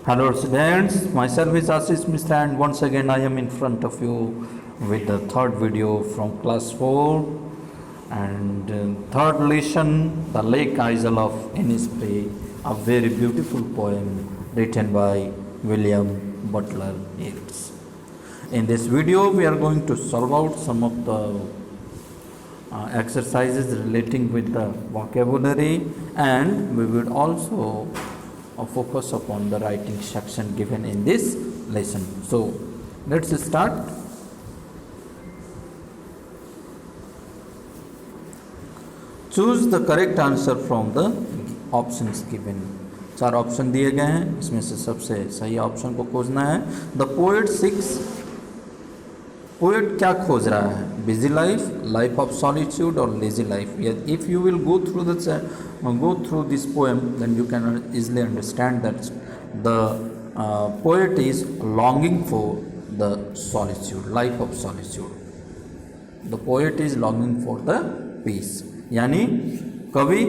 Hello students, myself is Ashish Mishra and once again I am in front of you with the third video from class 4 and third lesson, The Lake Isle of Innisfree, a very beautiful poem written by William Butler Yeats. In this video we are going to solve out some of the exercises relating with the vocabulary, and we will also focus upon the writing section given in this lesson. So let's start. Choose the correct answer from the options given. चार option दिए गए हैं, इसमें से सबसे सही option को खोजना है. द पोएट सिक्स, पोएट क्या खोज रहा है? Busy life, life of solitude और lazy life. If you will go through this poem then you can easily understand that the poet is longing for the solitude, life of solitude. The poet is longing for the peace, यानी कवि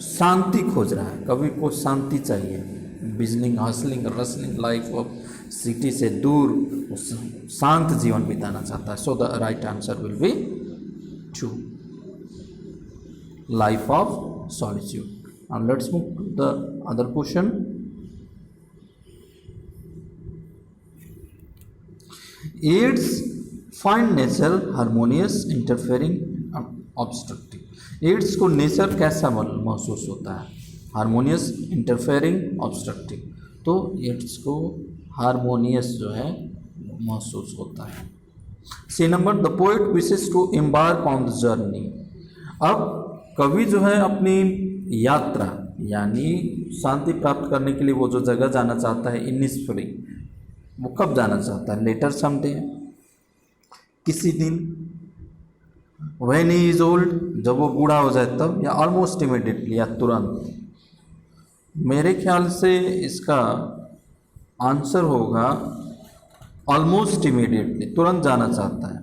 शांति खोज रहा है, कवि को शांति चाहिए. Bustling, hustling, rustling life of city से दूर शांत जीवन बिताना चाहता है. So the right answer will be 2, life of solitude. Now let's move to the other question. Yeats find nature harmonious, interfering, obstructive. Yeats को नेचर कैसा महसूस होता है? Harmonious, interfering, obstructive. तो Yeats को हारमोनियस जो है महसूस होता है. C number, the poet wishes to embark on the journey. अब कवि जो है अपनी यात्रा यानी शांति प्राप्त करने के लिए वो जो जगह जाना चाहता है इनिस्फ्री, वो कब जाना चाहता है? लेटर समडे, किसी दिन, व्हेन ही इज ओल्ड, जब वो बूढ़ा हो जाए तब, या ऑलमोस्ट इमीडिएटली, या तुरंत. मेरे ख्याल से इसका आंसर होगा ऑलमोस्ट इमीडिएटली, तुरंत जाना चाहता है,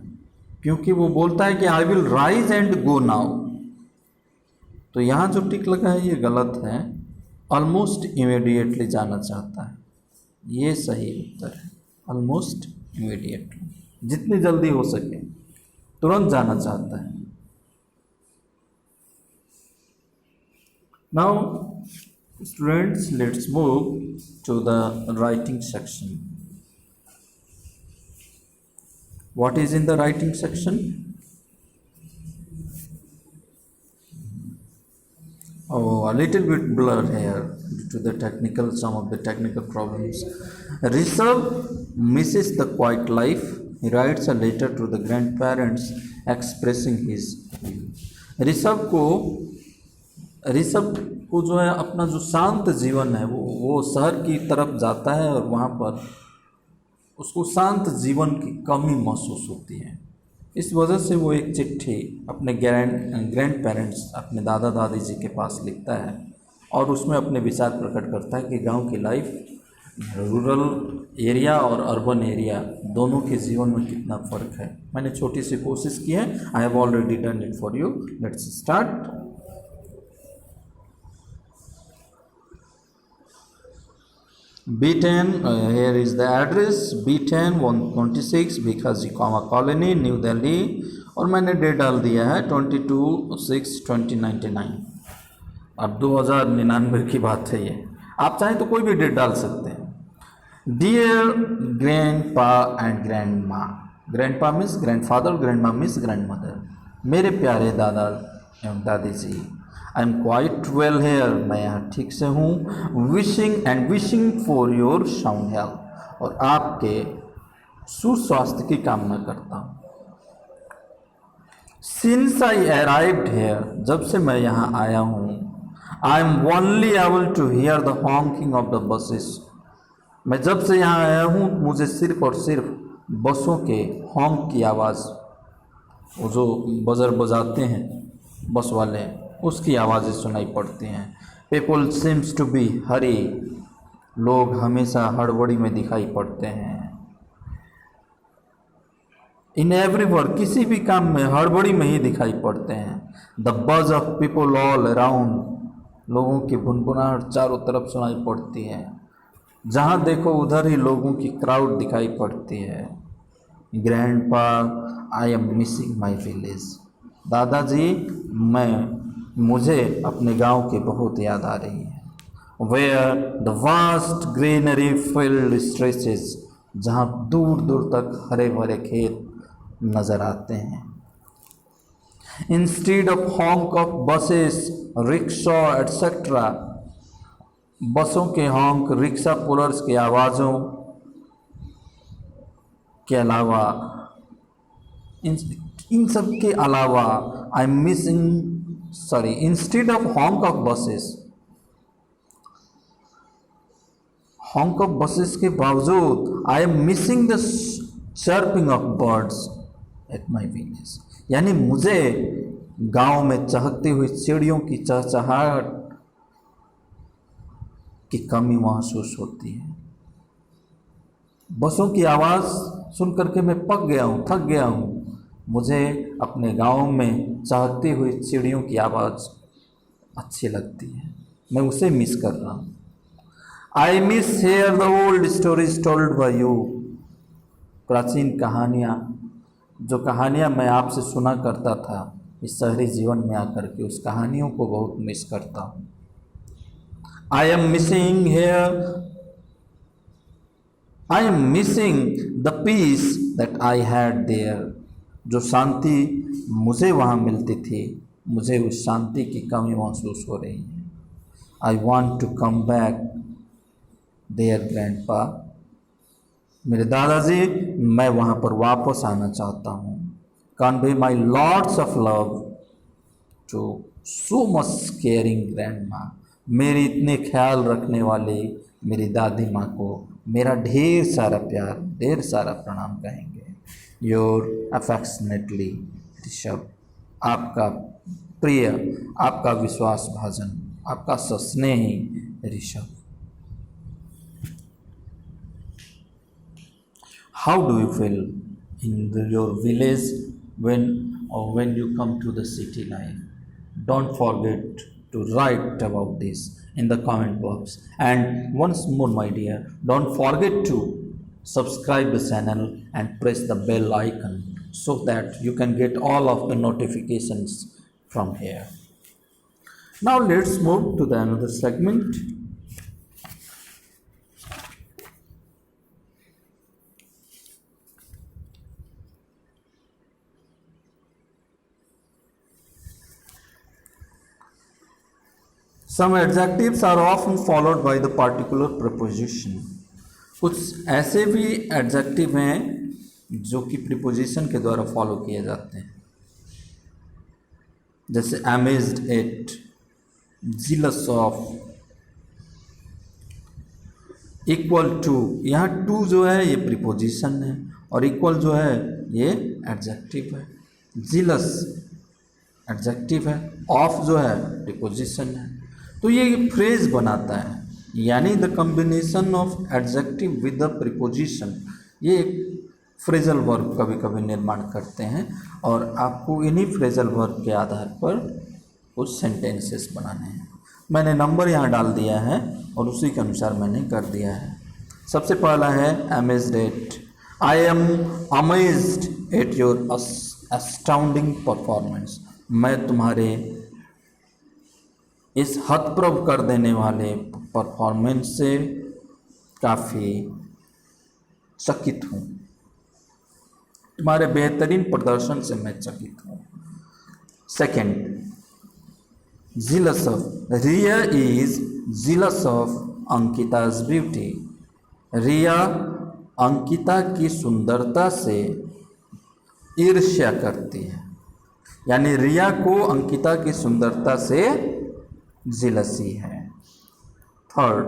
क्योंकि वो बोलता है कि I will rise and go now. तो यहाँ जो टिक लगा है ये गलत है. ऑलमोस्ट इमीडिएटली जाना चाहता है, ये सही उत्तर है. ऑलमोस्ट इमीडिएटली, जितनी जल्दी हो सके तुरंत जाना चाहता है. Now students, let's move to the writing section. What is in the writing section? Oh, a little bit blur here due to the some of the technical problems. Rishabh misses the quiet life. He writes a letter to the grandparents expressing his view. Rishabh को जो है अपना जो शांत जीवन है वो शहर की तरफ जाता है और वहाँ पर उसको शांत जीवन की कमी महसूस होती है. इस वजह से वो एक चिट्ठी अपने ग्रैंड पेरेंट्स, अपने दादा दादी जी के पास लिखता है और उसमें अपने विचार प्रकट करता है कि गांव की लाइफ, रूरल एरिया और अर्बन एरिया दोनों के जीवन में कितना फ़र्क है. मैंने छोटी सी कोशिश की है. I have already done it for you. Let's start. B10, here is the address, B10 126 Bhikaji colony, New Delhi, और मैंने डेट डाल दिया है 22/6/2099. अब 2099 की बात है ये. आप चाहें तो कोई भी डेट डाल सकते हैं. Dear grandpa and grandma, grandpa means grandfather, grandma means grandmother. मेरे प्यारे दादा एवं दादी जी, I am quite well here, मैं यहाँ ठीक से हूँ. Wishing for your sound health, और आपके सुस्वास्थ्य की कामना करता हूँ. सिंस आई अराइव्ड हेयर, जब से मैं यहाँ आया हूँ. I am only able to hear the honking of the buses, मैं जब से यहाँ आया हूँ मुझे सिर्फ और सिर्फ बसों के हॉन्क की आवाज़, वो जो बजर बजाते हैं बस वाले, उसकी आवाज़ें सुनाई पड़ती हैं. पीपल सीम्स टू बी हरी, लोग हमेशा हड़बड़ी में दिखाई पड़ते हैं. इन एवरी वर्क, किसी भी काम में हड़बड़ी में ही दिखाई पड़ते हैं. द बज ऑफ पीपल ऑल अराउंड, लोगों की भुनभुनाहट चारों तरफ सुनाई पड़ती है. जहाँ देखो उधर ही लोगों की क्राउड दिखाई पड़ती है। Grandpa, I am missing my village. दादाजी, मुझे अपने गांव की बहुत याद आ रही है। Where the vast greenery field stretches, जहाँ दूर दूर तक हरे भरे खेत नज़र आते हैं। Instead of हॉन्क of buses, rickshaw etcetera, बसों के हॉन्क, रिक्शा पुलर्स की आवाज़ों के अलावा, इन सब के अलावा, आई am missing sorry instead of हॉन्क of buses, हॉन्क of buses के बावजूद आई am missing the chirping of birds at my village. यानी मुझे गांव में चहकती हुई चिड़ियों की चहचहाहट की कमी महसूस होती है। बसों की आवाज़ सुन करके मैं पक गया हूँ, थक गया हूँ। मुझे अपने गांव में चहकती हुई चिड़ियों की आवाज़ अच्छी लगती है, मैं उसे मिस कर रहा हूँ। I miss here the old stories told by you, प्राचीन कहानियाँ, जो कहानियाँ मैं आपसे सुना करता था इस शहरी जीवन में आकर के, उस कहानियों को बहुत मिस करता हूँ। I am missing here, I am missing the peace that I had there, जो शांति मुझे वहाँ मिलती थी, मुझे उस शांति की कमी महसूस हो रही है। I want to come back there grandpa, मेरे दादाजी, मैं वहाँ पर वापस आना चाहता हूँ। Convey my lots of love to so much caring grandma, मेरी इतने ख्याल रखने वाली मेरी दादी माँ को मेरा ढेर सारा प्यार, ढेर सारा प्रणाम कहेंगे। योर अफेक्शनेटली ऋषभ, आपका प्रिय, आपका विश्वास भाजन, आपका सस्नेही Rishabh. How do you feel in your village when you come to the city life? Don't forget to write about this in the comment box. And once more, my dear, don't forget to subscribe the channel and press the bell icon so that you can get all of the notifications from here. Now let's move to the another segment. Some adjectives are often followed by the particular preposition. कुछ ऐसे भी adjective हैं जो कि preposition के द्वारा follow किए जाते हैं, जैसे amazed at, jealous of, equal to. यहाँ टू जो है ये प्रीपोजिशन है और इक्वल जो है ये एडजेक्टिव है। जीलस एडजेक्टिव है, ऑफ जो है प्रीपोजिशन है। तो ये फ्रेज बनाता है, यानी the combination of adjective with the preposition, ये एक फ्रेजल वर्ब कभी कभी निर्माण करते हैं और आपको इन्हीं फ्रेजल वर्ब के आधार पर कुछ सेंटेंसेस बनाने हैं। मैंने नंबर यहाँ डाल दिया है और उसी के अनुसार मैंने कर दिया है। सबसे पहला है amazed eight, I am amazed at your astounding performance, मैं तुम्हारे इस हतप्रभ कर देने वाले परफॉर्मेंस से काफ़ी चकित हूँ, तुम्हारे बेहतरीन प्रदर्शन से मैं चकित हूँ। Second, jealous of, Riya is jealous of Ankita's beauty, Riya Ankita की सुंदरता से ईर्ष्या करती है, यानी रिया को अंकिता की सुंदरता से जेलसी है। Third,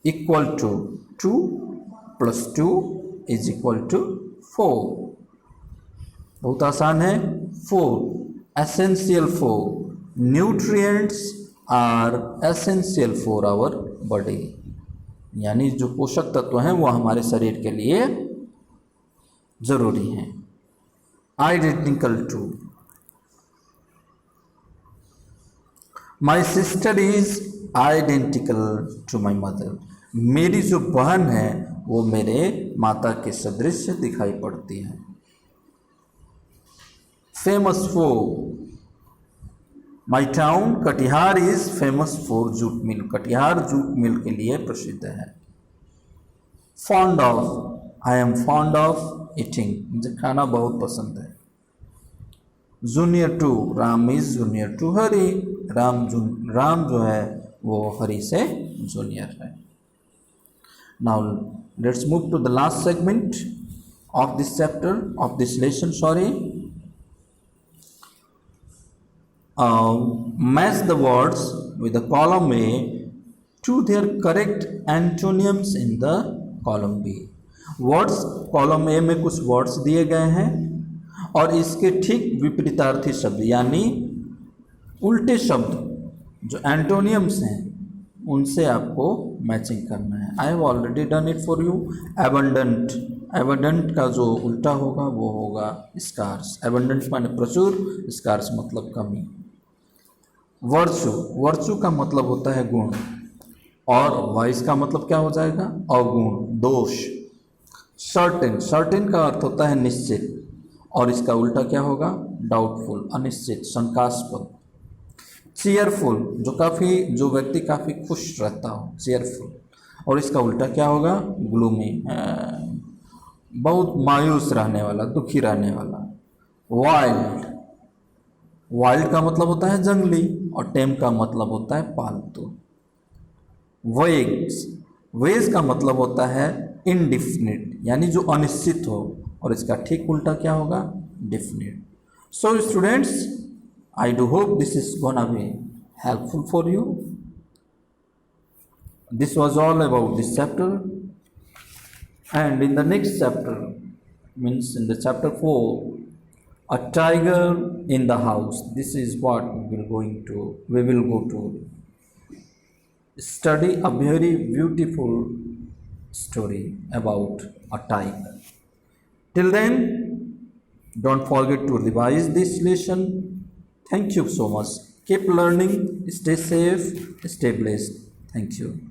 equal to, 2 + 2 is equal to 4, बहुत आसान है। 4, essential for, nutrients are essential for our body, यानी जो पोषक तत्व हैं वो हमारे शरीर के लिए जरूरी हैं। Identical to, my sister is identical to my mother. मेरी जो बहन है वो मेरे माता के सदृश दिखाई पड़ती है। Famous for, my town Katihar is famous for jute mill. Katihar jute mill के लिए प्रसिद्ध है। Fond of, I am fond of eating, मुझे खाना बहुत पसंद है। Junior to, Ram is junior to Hari. Ram जो है वो हरि से जूनियर है। Now let's move to the last segment of this chapter, of this lesson, sorry. Match the words with the column A to their correct antonyms in the column B. Words column A में कुछ words दिए गए हैं और इसके ठीक विपरीतार्थी शब्द यानी उल्टे शब्द जो एंटोनियम्स हैं उनसे आपको मैचिंग करना है। I have already done it for you. Abundant, abundant का जो उल्टा होगा वो होगा स्कार्स। एबंडेंट माने प्रचुर, स्कार्स मतलब कमी। वर्चू, वर्चू का मतलब होता है गुण और वाइस का मतलब क्या हो जाएगा? अवगुण, दोष। सर्टेन, सर्टेन का अर्थ होता है निश्चित और इसका उल्टा क्या होगा? डाउटफुल, अनिश्चित, शंकास्पद। चीयरफुल, जो व्यक्ति काफ़ी खुश रहता हो, चीयरफुल, और इसका उल्टा क्या होगा? ग्लूमी, बहुत मायूस रहने वाला, दुखी रहने वाला। वाइल्ड, वाइल्ड का मतलब होता है जंगली और टेम का मतलब होता है पालतू। वेग्स, वेज का मतलब होता है इनडिफिनिट यानी जो अनिश्चित हो और इसका ठीक उल्टा क्या होगा? Definite. So students, I do hope this is gonna be helpful for you. This was all about this chapter, and in the next chapter, means in the chapter 4, a tiger in the house. This is what we will go to study a very beautiful story about a tiger. Till then, don't forget to revise this lesson. Thank you so much. Keep learning. Stay safe. Stay blessed. Thank you.